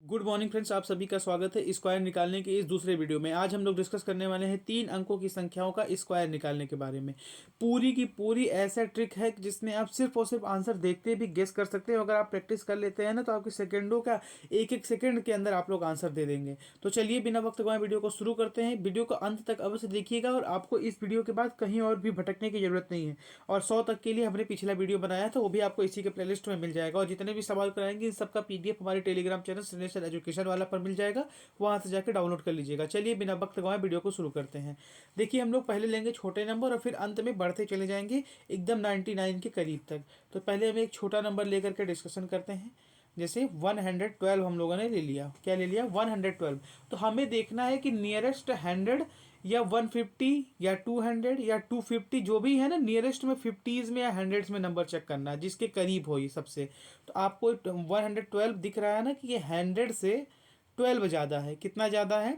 Good morning friends, आप सभी का स्वागत है स्क्वायर निकालने के इस दूसरे वीडियो में। आज हम लोग डिस्कस करने वाले हैं 3 अंकों की संख्याओं का स्क्वायर निकालने के बारे में। पूरी की पूरी ऐसा ट्रिक है जिसमें आप सिर्फ और सिर्फ आंसर देखते भी गेस कर सकते हैं। अगर आप प्रैक्टिस कर लेते हैं ना तो आपके सेकंडों का एक एक सेकंड के अंदर आप लोग आंसर दे देंगे। तो चलिए बिना वक्त गवाए वीडियो को शुरू करते हैं। वीडियो को अंत तक अवश्य देखिएगा और आपको इस वीडियो के बाद कहीं और भी भटकने की जरूरत नहीं है। और 100 तक के लिए हमने पिछला वीडियो बनाया था, वो भी आपको इसी के प्लेलिस्ट में मिल जाएगा। और जितने भी सवाल कराएंगे इन सबका पीडीएफ हमारे टेलीग्राम चैनल सिग्नेचर एजुकेशन वाला पर मिल जाएगा, वहां से जाकर डाउनलोड कर लीजिएगा। चलिए बिना वक्त गवाए वीडियो को शुरू करते हैं। देखिए, हम लोग पहले लेंगे छोटे नंबर और फिर अंत में बढ़ते चले जाएंगे एकदम 99 के करीब तक। तो पहले हम एक छोटा नंबर लेकर के डिस्कशन करते हैं। जैसे 112 हम लोगों ने ले लिया। क्या ले लिया? 112। तो हमें देखना है कि नियरेस्ट 100 या 150 या 200 या 250 जो भी है ना, नियरेस्ट में 50s में या 100s में नंबर चेक करना है जिसके करीब हो ये सबसे। तो आपको 112 दिख रहा है ना कि ये 100 से 12 ज़्यादा है। कितना ज़्यादा है?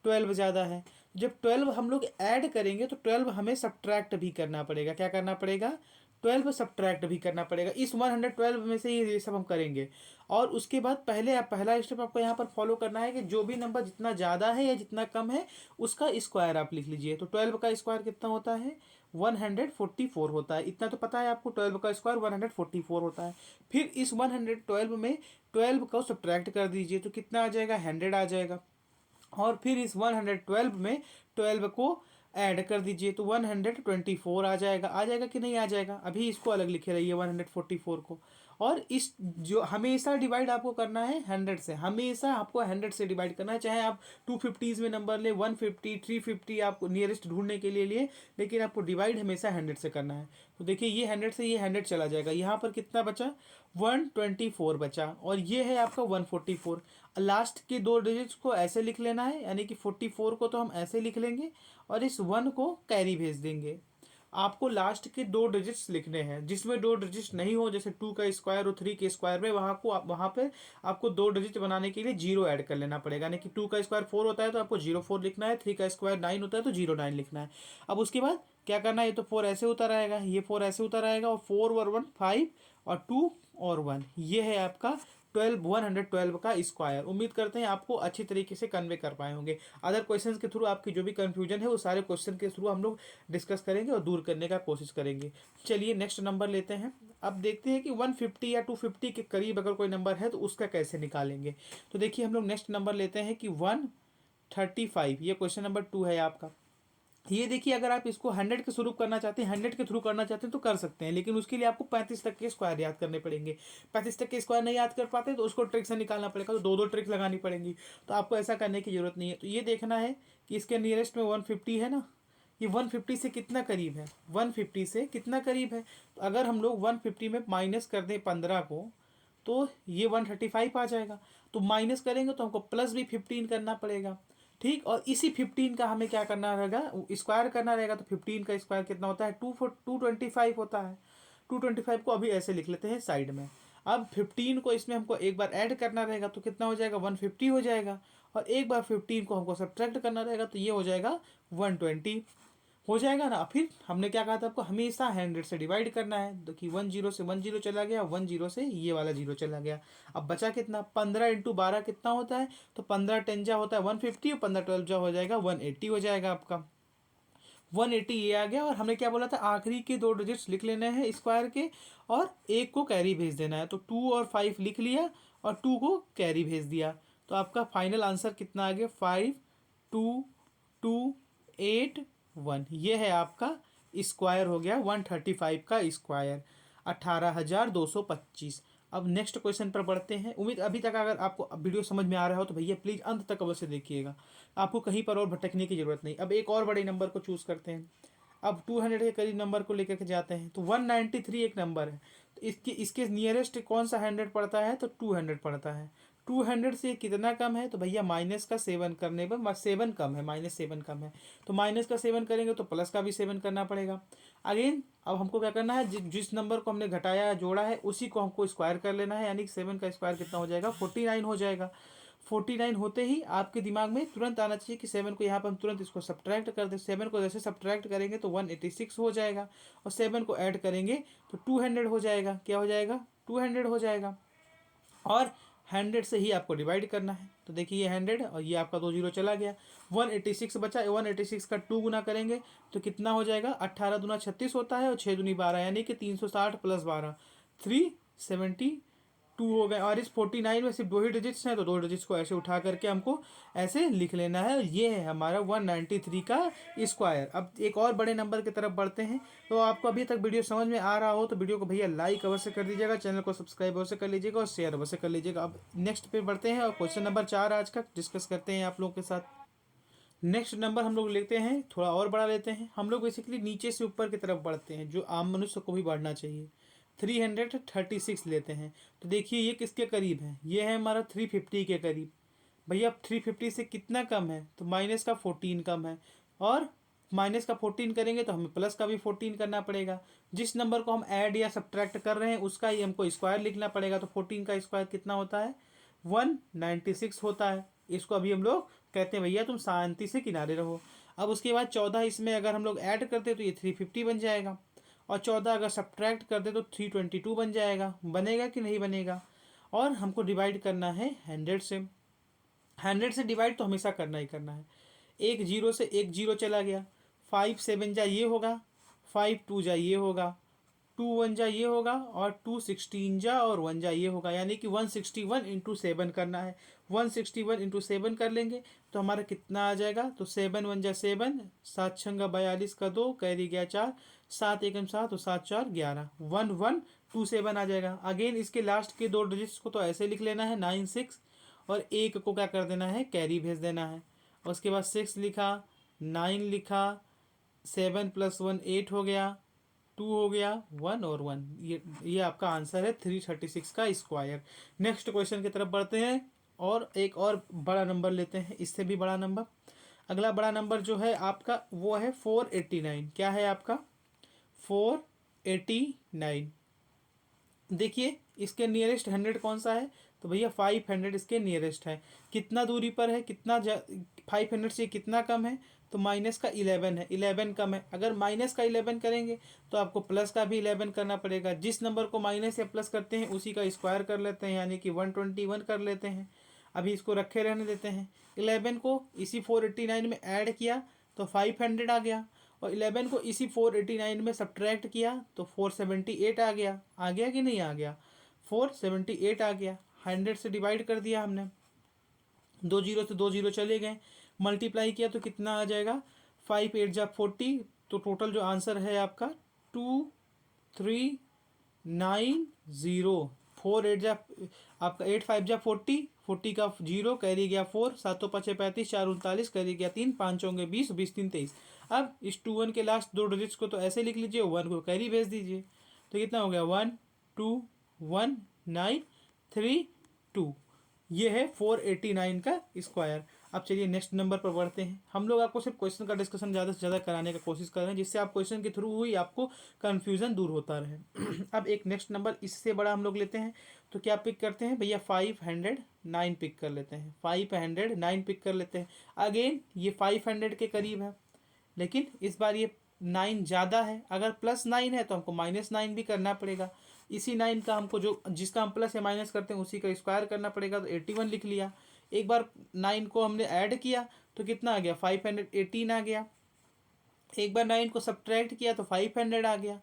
12 ज़्यादा है। जब 12 हम लोग ऐड करेंगे तो 12 हमें सब्ट्रैक्ट भी करना पड़ेगा। क्या करना पड़ेगा? 12 सब्ट्रैक्ट भी करना पड़ेगा। इस 112 में से ये सब हम करेंगे। और उसके बाद पहले पहला स्टेप आपको यहाँ पर फॉलो करना है कि जो भी नंबर जितना ज़्यादा है या जितना कम है उसका स्क्वायर आप लिख लीजिए। तो 12 का स्क्वायर कितना होता है? 144 होता है। इतना तो पता है आपको, 12 का स्क्वायर 144 होता है। फिर इस 112 में 12 को सब्ट्रैक्ट कर दीजिए तो कितना आ जाएगा? 100 आ जाएगा। और फिर इस 112 में 12 को ऐड कर दीजिए तो 124 आ जाएगा। आ जाएगा कि नहीं आ जाएगा? अभी इसको अलग लिखे रहिए 144 को। और इस जो हमेशा डिवाइड आपको करना है 100 से, हमेशा आपको 100 से डिवाइड करना है। चाहे आप 250s में नंबर ले, 150, 350 आप नियरेस्ट ढूंढने के लिए लिए, लेकिन आपको डिवाइड हमेशा 100 से करना है। तो देखिए, ये 100 से ये 100 चला जाएगा। यहाँ पर कितना बचा? 124 बचा। और ये है आपका 144। लास्ट के दो डिजिट्स को ऐसे लिख लेना है, यानी कि 44 को तो हम ऐसे लिख लेंगे और इस 1 को कैरी भेज देंगे। आपको लास्ट के दो डिजिट्स लिखने हैं। जिसमें दो डिजिट्स नहीं हो, जैसे 2 का स्क्वायर और 3 के स्क्वायर में, वहाँ पे आपको दो डिजिट बनाने के लिए 0 ऐड कर लेना पड़ेगा। यानी कि 2 का स्क्वायर 4 होता है तो आपको 04 लिखना है, 3 का स्क्वायर 9 होता है तो 09 लिखना है। अब उसके बाद क्या करना है? ये तो 4 ऐसे उतर आएगा, ये 4 ऐसे उतर आएगा, और 4 और 1 5 और 2 और 1, ये है आपका 112 का स्क्वायर। उम्मीद करते हैं आपको अच्छी तरीके से कन्वे कर पाए होंगे। अदर क्वेश्चंस के थ्रू आपकी जो भी कंफ्यूजन है वो सारे क्वेश्चन के थ्रू हम लोग डिस्कस करेंगे और दूर करने का कोशिश करेंगे। चलिए नेक्स्ट नंबर लेते हैं। अब देखते हैं कि 150 या 250 के करीब अगर कोई नंबर है तो उसका कैसे निकालेंगे। तो देखिए, हम लोग नेक्स्ट नंबर लेते हैं कि 135। ये क्वेश्चन नंबर 2 है आपका। ये देखिए, अगर आप इसको 100 के स्वरूप करना चाहते हैं, 100 के थ्रू करना चाहते हैं तो कर सकते हैं, लेकिन उसके लिए आपको 35 तक के स्क्वायर याद करने पड़ेंगे। 35 तक के स्क्वायर नहीं याद कर पाते तो उसको ट्रिक से निकालना पड़ेगा, तो दो दो ट्रिक लगानी पड़ेंगी। तो आपको ऐसा करने की जरूरत नहीं है। तो ये देखना है कि इसके नियरेस्ट में 150 है ना, ये 150 से कितना करीब है? 150 से कितना करीब है? तो अगर हम लोग 150 में माइनस कर दें 15 को तो ये 135 आ जाएगा। तो माइनस करेंगे तो हमको प्लस भी 15 करना पड़ेगा। ठीक, और इसी 15 का हमें क्या करना रहेगा? स्क्वायर करना रहेगा। तो 15 का स्क्वायर कितना होता है? 225 होता है। 225 को अभी ऐसे लिख लेते हैं साइड में। अब 15 को इसमें हमको एक बार ऐड करना रहेगा तो कितना हो जाएगा? 150 हो जाएगा। और एक बार 15 को हमको सब्ट्रैक्ट करना रहेगा तो ये हो जाएगा 120। हो जाएगा ना। फिर हमने क्या कहा था आपको? हमेशा 100 से डिवाइड करना है। तो कि 10 से 10 चला गया, 10 से ये वाला 0 चला गया। अब बचा कितना? 15 इंटू 12 कितना होता है? तो 15 10 जा होता है 150 और 15 12 जा हो जाएगा 180 हो जाएगा आपका। 180 ये आ गया। और हमने क्या बोला था? आखिरी के दो डिजिट्स लिख लेने हैं स्क्वायर के और एक को कैरी भेज देना है। तो 2 और 5 लिख लिया और 2 को कैरी भेज दिया। तो आपका फाइनल आंसर कितना आ गया? 5 2 2 8 1। ये है आपका स्क्वायर हो गया 135 का स्क्वायर, 18,225। अब नेक्स्ट क्वेश्चन पर बढ़ते हैं। उम्मीद अभी तक अगर आपको वीडियो समझ में आ रहा हो तो भैया प्लीज़ अंत तक अवश्य देखिएगा, आपको कहीं पर और भटकने की जरूरत नहीं। अब एक और बड़े नंबर को चूज़ करते हैं। अब 200 के करीब नंबर को लेकर के जाते हैं। तो 193 एक नंबर है। तो इसके नियरेस्ट कौन सा 100 पड़ता है? तो 200 पड़ता है। 200 से कितना कम है? तो भैया माइनस का 7 करने पर 7 कम है, -7 कम है। तो माइनस का 7 करेंगे तो प्लस का भी 7 करना पड़ेगा। अगेन अब हमको क्या करना है? जिस नंबर को हमने घटाया जोड़ा है उसी को हमको स्क्वायर कर लेना है। यानी कि 7 का स्क्वायर कितना हो जाएगा? 49 हो जाएगा। 49 होते ही आपके दिमाग में तुरंत आना चाहिए कि 7 को यहाँ पर हम तुरंत इसको सब्ट्रैक्ट कर दें। 7 को जैसे सब्ट्रैक्ट करेंगे तो 186 हो जाएगा, और 7 को ऐड करेंगे तो 200 हो जाएगा। क्या हो जाएगा? 200 हो जाएगा। और 100 से ही आपको डिवाइड करना है। तो देखिए ये 100 और ये आपका 2 जीरो चला गया, 186 बचा। 186 का 2 गुना करेंगे तो कितना हो जाएगा, 18 दूना 36 होता है और 6 दूनी 12, यानी कि 360 प्लस 12 372 हो गए। और इस 49 में सिर्फ 2 ही डिजिट्स हैं, तो 2 डिजिट्स को ऐसे उठा करके हमको ऐसे लिख लेना है। ये है हमारा 193 का स्क्वायर। अब एक और बड़े नंबर की तरफ बढ़ते हैं। तो आपको अभी तक वीडियो समझ में आ रहा हो तो वीडियो को भैया लाइक अवश्य कर दीजिएगा, चैनल को सब्सक्राइब अवश्य कर लीजिएगा और शेयर अवश्य कर लीजिएगा। अब नेक्स्ट पे बढ़ते हैं और क्वेश्चन नंबर 4 आज का डिस्कस करते हैं आप लोगों के साथ। नेक्स्ट नंबर हम लोग लेते हैं, थोड़ा और बड़ा लेते हैं। हम लोग बेसिकली नीचे से ऊपर की तरफ बढ़ते हैं, जो आम मनुष्य को भी बढ़ना चाहिए। 336 लेते हैं। तो देखिए ये किसके करीब है, ये है हमारा 350 के करीब। भैया 350 से कितना कम है, तो माइनस का 14 कम है। और माइनस का 14 करेंगे तो हमें प्लस का भी 14 करना पड़ेगा। जिस नंबर को हम ऐड या सब्ट्रैक्ट कर रहे हैं उसका ही हमको स्क्वायर लिखना पड़ेगा। तो 14 का स्क्वायर कितना होता है, 196 होता है। इसको अभी हम लोग कहते हैं भैया तुम शांति से किनारे रहो। अब उसके बाद 14 इसमें अगर हम लोग ऐड करते तो ये 350 बन जाएगा, और 14 अगर सब्ट्रैक्ट कर दे तो 322 बन जाएगा। बनेगा कि नहीं बनेगा। और हमको डिवाइड करना है 100 से। 100 से डिवाइड तो हमेशा करना ही करना है। एक जीरो से एक जीरो चला गया, 5 7 जा ये होगा, 5 2 जा ये होगा, 2 1 जा ये होगा, और 2 16 जा और 1 जा ये होगा, यानी कि 161 इंटू 7 करना है। 161 इंटू 7 कर लेंगे तो हमारा कितना आ जाएगा, तो 7 1 जा 7, 7 छंगा 42 का 2, कैरी गया 4, 7 एकम 7 तो 7 4 11, 1127 आ जाएगा। अगेन इसके लास्ट के 2 डिजिट्स को तो ऐसे लिख लेना है 9 6, और एक को क्या कर देना है, कैरी भेज देना है। और उसके बाद 6 लिखा, 9 लिखा, 7 + 1 8 हो गया, 2 हो गया, 1 और 1। ये आपका आंसर है 336 का स्क्वायर। नेक्स्ट क्वेश्चन की तरफ बढ़ते हैं और एक और बड़ा नंबर लेते हैं, इससे भी बड़ा नंबर। अगला बड़ा नंबर जो है आपका वो है 489। क्या है आपका, 489। देखिए इसके नियरेस्ट 100 कौन सा है, तो भैया 500 इसके नियरेस्ट है। कितना दूरी पर है, कितना 500 से कितना कम है, तो माइनस का 11 है, 11 कम है। अगर माइनस का 11 करेंगे तो आपको प्लस का भी 11 करना पड़ेगा। जिस नंबर को माइनस या प्लस करते हैं उसी का स्क्वायर कर लेते हैं, यानी कि 121 कर लेते हैं। अभी इसको रखे रहने देते हैं। 11 को इसी 489 में ऐड किया तो 500 आ गया, और 11 को इसी 489 में सब्ट्रैक्ट किया तो 478 आ गया। आ गया कि नहीं आ गया, 478 आ गया। 100 से डिवाइड कर दिया हमने, 2 जीरो से 2 जीरो चले गए, मल्टीप्लाई किया तो कितना आ जाएगा, 5 8 जा 40। तो टोटल जो आंसर है आपका 2390। 4 8 जा आपका 8 5 जा 40, 40 का 0 कैरी गया 4, 7 5 35, 4 39 कैरी गया 3, 5 होंगे 20, 20 3 23। अब इस 21 के लास्ट 2 डिजिट्स को तो ऐसे लिख लीजिए, 1 को कैरी भेज दीजिए। तो कितना हो गया, 12192। ये है 489 का स्क्वायर। अब चलिए नेक्स्ट नंबर पर बढ़ते हैं। हम लोग आपको सिर्फ क्वेश्चन का डिस्कशन ज़्यादा से ज़्यादा कराने का कोशिश कर रहे हैं, जिससे आप क्वेश्चन के थ्रू हुई आपको कन्फ्यूज़न दूर होता रहे। अब एक नेक्स्ट नंबर इससे बड़ा हम लोग लेते हैं। तो क्या पिक करते हैं भैया, 509 पिक कर लेते हैं, 509 पिक कर लेते हैं। अगेन ये 500 के करीब है, लेकिन इस बार ये 9 ज़्यादा है। अगर +9 है तो हमको -9 भी करना पड़ेगा। इसी 9 का हमको जो जिसका हम प्लस या माइनस करते हैं उसी का स्क्वायर करना पड़ेगा। तो 81 लिख लिया। एक बार 9 को हमने ऐड किया तो कितना आ गया, 518 आ गया। एक बार 9 को सब्ट्रैक्ट किया तो 500 आ गया,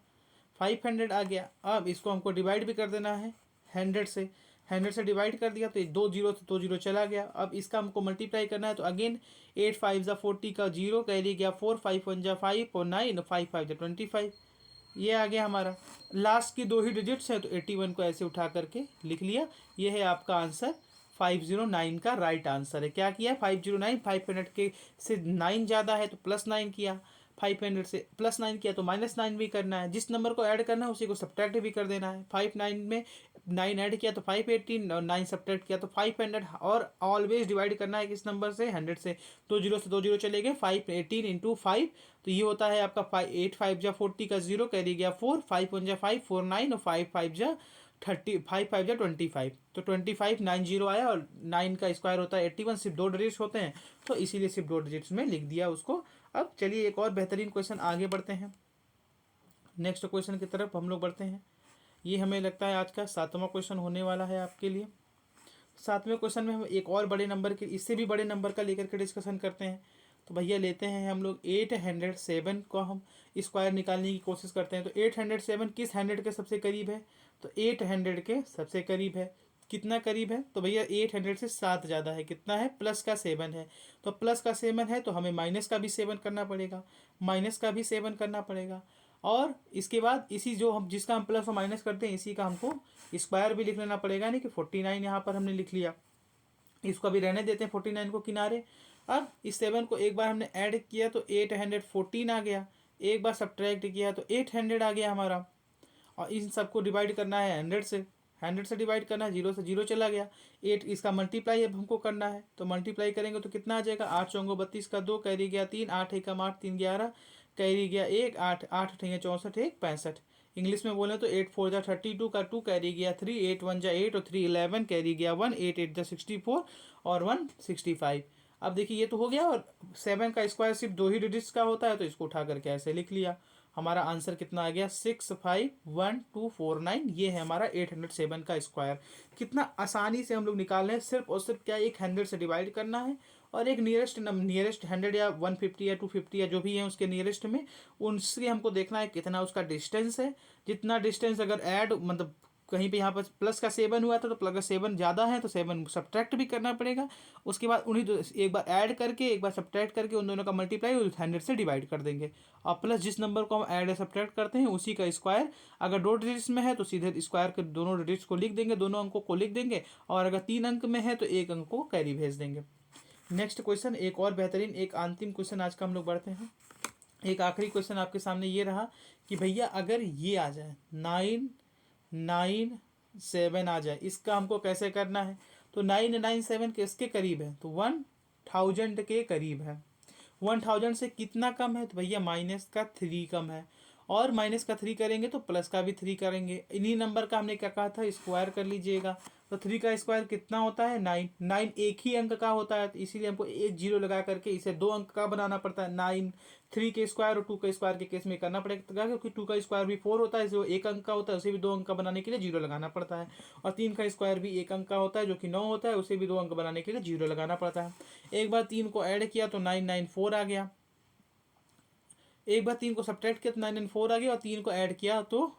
500 आ गया। अब इसको हमको डिवाइड भी कर देना है 100 से। 100 से डिवाइड कर दिया तो 2 जीरो से 2 जीरो चला गया। अब इसका हमको मल्टीप्लाई करना है, तो अगेन 8 5 जा 40 का 0 कैरी गया 4, 5 1 जा 5 और 9, 5 5 जा 25। ये आ गया हमारा। लास्ट की 2 ही डिजिट्स है तो 81 को ऐसे उठा करके लिख लिया। ये है आपका आंसर, 509 का राइट आंसर है। क्या किया, 509, 500 के से 9 ज़्यादा है तो +9 किया, 500 से +9 किया तो -9 भी करना है। जिस नंबर को ऐड करना है उसी को सब्ट्रैक्ट भी कर देना है। 59 में 9 ऐड किया तो 518 और 9 सब्ट्रैक्ट किया तो 500। और ऑलवेज डिवाइड करना है किस नंबर से, 100 से। 2 जीरो से 2 जीरो चले गए, 518 इंटू 5 तो ये होता है आपका 8 5 जा 40 का 0 कैरी गया 4, 5 1 जा 5 4 9 और 5 5 जा 30, 5 5 जा 25। तो 2590 आया, और 9 का स्क्वायर होता है 81, सिर्फ 2 डिजिट्स होते हैं तो इसीलिए सिर्फ 2 डिजिट्स में लिख दिया उसको। अब चलिए एक और बेहतरीन क्वेश्चन आगे बढ़ते हैं। नेक्स्ट क्वेश्चन की तरफ हम लोग बढ़ते हैं। ये हमें लगता है आज का 7वां क्वेश्चन होने वाला है आपके लिए। 7वें क्वेश्चन में हम एक और बड़े नंबर के, इससे भी बड़े नंबर का लेकर के डिस्कशन करते हैं। तो भैया लेते हैं हम लोग 807 को हम स्क्वायर निकालने की कोशिश करते हैं। तो 807 किस 100 के सबसे करीब है? तो 800 के सबसे करीब है। कितना करीब है? तो भैया 800 से 7 ज़्यादा है। कितना है? प्लस का 7 है। तो प्लस का 7 है तो हमें माइनस का भी 7 करना पड़ेगा, माइनस का भी 7 करना पड़ेगा। और इसके बाद इसी जो हम जिसका हम प्लस और माइनस करते हैं इसी का हमको स्क्वायर भी लिख लेना पड़ेगा। यानी कि 49 यहाँ पर हमने लिख लिया। इसको अभी रहने देते हैं 49 को किनारे। अब इस 7 को एक बार हमने ऐड किया तो 814 आ गया, एक बार सब्ट्रैक्ट किया तो 800 आ गया हमारा। और इन सबको डिवाइड करना है 100 से, 100 से डिवाइड करना है, 0 से 0 चला गया। 8 इसका मल्टीप्लाई अब हमको करना है। तो मल्टीप्लाई करेंगे तो कितना आ जाएगा? 8 चौंगो 32 का 2, कैरी गया 3, 8 एकम 8, 3 11, कैरी गया 1, 8 8 अठैया 64, 1 65। इंग्लिश में बोले तो 8 4 जा 32 का 2, कैरी गया 3, 8 1 जा 8 और 3 11, कैरी गया 1, 8 8 जा 64 और 1 65। अब देखिए ये तो हो गया। और 7 का स्क्वायर सिर्फ 2 ही डिजिट्स का होता है, तो इसको उठा करके ऐसे लिख लिया। हमारा आंसर कितना आ गया? 651,249। ये है हमारा 807 का स्क्वायर। कितना आसानी से हम लोग निकाल रहे हैं। सिर्फ और सिर्फ क्या, एक 100 से डिवाइड करना है और एक नियरेस्ट 100 या 150 या 250 या जो भी है उसके नियरेस्ट में, उनसे हमको देखना है कितना उसका डिस्टेंस है। जितना डिस्टेंस अगर ऐड मतलब कहीं पे यहाँ पर प्लस का 7 हुआ था तो प्लस का 7 ज़्यादा है तो 7 सब्ट्रैक्ट भी करना पड़ेगा। उसके बाद उन्हीं एक बार ऐड करके एक बार सब्ट्रैक्ट करके उन दोनों का मल्टीप्लाई 100 से डिवाइड कर देंगे। और प्लस जिस नंबर को हम ऐड या सब्ट्रैक्ट करते हैं उसी का स्क्वायर, अगर 2 डिजिट्स में है तो सीधे स्क्वायर के दोनों डिजिट्स को लिख देंगे, दोनों अंकों को लिख देंगे। और अगर 3 अंक में है तो 1 अंक को कैरी भेज देंगे। नेक्स्ट क्वेश्चन, एक और बेहतरीन, एक अंतिम क्वेश्चन आज का हम लोग बढ़ते हैं। एक आखिरी क्वेश्चन आपके सामने ये रहा कि भैया अगर ये आ जाए 997 आ जाए, इसका हमको कैसे करना है? तो 997 किसके करीब है? तो 1000 के करीब है। 1000 से कितना कम है? तो भैया माइनस का 3 कम है। और माइनस का 3 करेंगे तो प्लस का भी 3 करेंगे। इन्हीं नंबर का हमने क्या कहा था? स्क्वायर कर लीजिएगा। तो 3 का स्क्वायर कितना होता है? 9। 9 एक ही अंक का होता है, तो इसीलिए हमको एक जीरो लगा करके इसे 2 अंक का बनाना पड़ता है। 9 3 के स्क्वायर और 2 के स्क्वायर के केस में करना पड़ेगा, क्योंकि 2 का स्क्वायर भी 4 होता है, जो 1 अंक का होता है, उसे भी 2 अंक का बनाने के लिए जीरो लगाना पड़ता है। और 3 का स्क्वायर भी 1 अंक का होता है, जो कि 9 होता है, उसे भी 2 अंक बनाने के लिए जीरो लगाना पड़ता है। एक बार 3 को ऐड किया तो 994 आ गया। एक बार 3 को सब्ट्रैक्ट किया तो 994 आ गया। और 3 को ऐड किया तो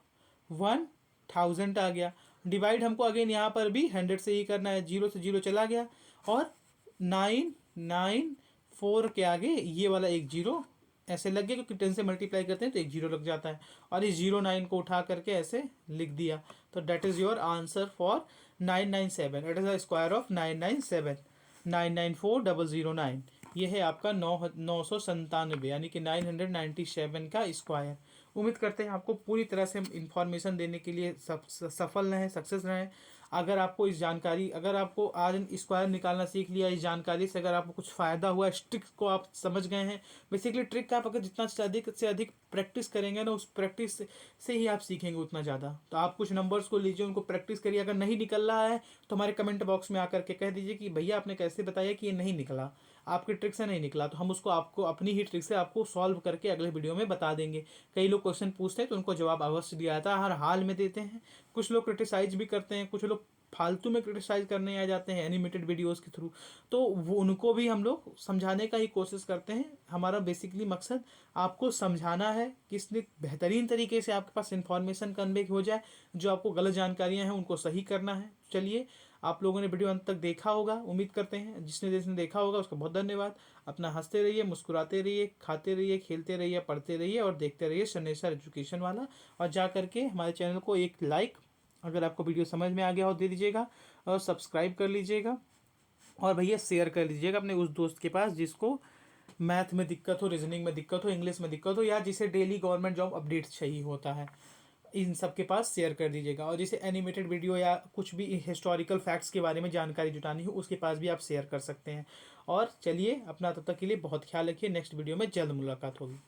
1000 आ गया। डिवाइड हमको अगेन यहाँ पर भी 100 से ही करना है, 0 से 0 चला गया। और 994 के आगे ये वाला एक जीरो ऐसे लग गया, क्योंकि 10 से मल्टीप्लाई करते हैं तो एक जीरो लग जाता है। और इस 09 को उठा करके ऐसे लिख दिया। तो that is your answer for 997। It is the square of 997, 994,009। ये है आपका 997 यानी कि 997 का स्क्वायर। उम्मीद करते हैं आपको पूरी तरह से इंफॉर्मेशन देने के लिए सफल रहें, सक्सेस रहें। अगर आपको इस जानकारी, अगर आपको आज स्क्वायर निकालना सीख लिया, इस जानकारी से अगर आपको कुछ फ़ायदा हुआ, इस ट्रिक को आप समझ गए हैं। बेसिकली ट्रिक का आप अगर जितना अधिक से अधिक प्रैक्टिस करेंगे ना, उस प्रैक्टिस से ही आप सीखेंगे उतना ज़्यादा। तो आप कुछ नंबर्स को लीजिए, उनको प्रैक्टिस करिए। अगर नहीं निकल रहा है तो हमारे कमेंट बॉक्स में आकर के कह दीजिए कि भैया आपने कैसे बताया कि ये नहीं निकला, आपकी ट्रिक से नहीं निकला। तो हम उसको आपको अपनी ही ट्रिक से आपको सॉल्व करके अगले वीडियो में बता देंगे। कई लोग क्वेश्चन पूछते हैं तो उनको जवाब अवश्य दिया जाता है, हर हाल में देते हैं। कुछ लोग क्रिटिसाइज भी करते हैं, कुछ लोग फालतू में क्रिटिसाइज करने आ जाते हैं एनिमेटेड वीडियोस के थ्रू, तो वो उनको भी हम लोग समझाने का ही कोशिश करते हैं। हमारा बेसिकली मकसद आपको समझाना है कि इसलिए बेहतरीन तरीके से आपके पास इन्फॉर्मेशन कन्वे हो जाए। जो आपको गलत जानकारियां हैं उनको सही करना है। चलिए, आप लोगों ने वीडियो अंत तक देखा होगा, उम्मीद करते हैं जिसने देखा होगा उसका बहुत धन्यवाद। अपना हंसते रहिए, मुस्कुराते रहिए, खाते रहिए, खेलते रहिए, पढ़ते रहिए और देखते रहिए शनेश्वर एजुकेशन वाला। और जा करके हमारे चैनल को एक लाइक, अगर आपको वीडियो समझ में आ गया हो, दे दीजिएगा। और सब्सक्राइब कर लीजिएगा। और भैया शेयर कर लीजिएगा अपने उस दोस्त के पास जिसको मैथ में दिक्कत हो, रीजनिंग में दिक्कत हो, इंग्लिश में दिक्कत हो, या जिसे डेली गवर्नमेंट जॉब अपडेट चाहिए होता है। इन सब के पास शेयर कर दीजिएगा। और जिसे एनिमेटेड वीडियो या कुछ भी हिस्टोरिकल फैक्ट्स के बारे में जानकारी जुटानी हो, उसके पास भी आप शेयर कर सकते हैं। और चलिए, अपना तब तक के लिए बहुत ख्याल रखिए। नेक्स्ट वीडियो में जल्द मुलाकात होगी।